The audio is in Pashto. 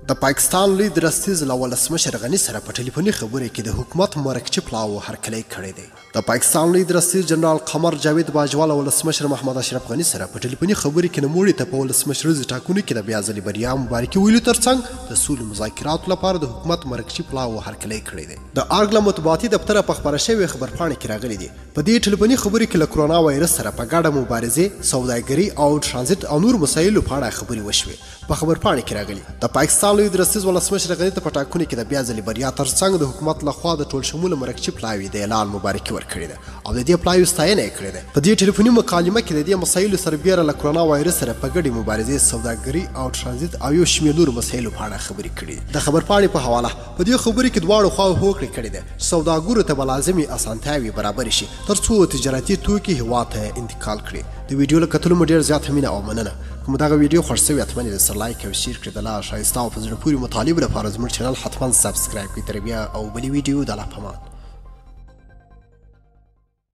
د پاکستان لوی درستیز له ولسمشر غني سره په ټلیفوني خبرې کې د حکومت مرکچی پلاو هرکلی کړی دی. د پاکستان لوی درستیز جنرال قمر جاوید باجوا له ولسمشر محمد اشرف غني سره په ټلیفوني خبرې کې نوموړي ته په ولسمشریزې ټاکنو کې د بیا ځلې بریا مبارکي ویلو ترڅنګ د سولې مذاکراتو لپاره د حکومت مرکچی پلاو هرکلی کړی دی. د آرګلا مطبوعاتي دفتره په خپره شوې خبرپاڼې کې راغلي دي په دې ټلیفوني خبرې کې له کرونا وایرس سره په ګډه مبارزې، سوداګري او ترانزیت او نور مسایلو په اړه خبرې وشوې. په خبرپاڼې کې راغلي د پاکستان لوی درستیز ولسمشر غني ته په ټاکنو کې د بیا ځلې بریا ترڅنګ د حکومت لخوا د ټول شموله مرکچی پلاوي د اعلان مبارکي ورکړې ده او د دې پلاوي ستاینه یې کړې ده. په دې ټلیفوني مکالمه کې د دې مسایلو سربیره له کرونا وایرس سره په ګډې مبارزې، سوداګري او ترانزیت او یو شمېر نورو مسایلو په اړه خبرې کړې دي. د خبرپاڼې په حواله په دې خبرې کې دواړو خواو هوکړې کړې ده چې سوداګرو ته به لازمي اسانتیاوې برابرې شي تر څو تجارتي توکي هېواد ته انتقال کړي. د ویډیو له کتلو مو ډېر زیاته مینه او مننه. کوم دغه ویډیو خوښ شوی حتما یې سره لایک او شیر کړئ. د لا ښایسته او په زړه پورې مطالبو لپاره زموږ چینل حتما سبسکرایب کړئ. تر بیا او بلې ویډیو د الله په امان.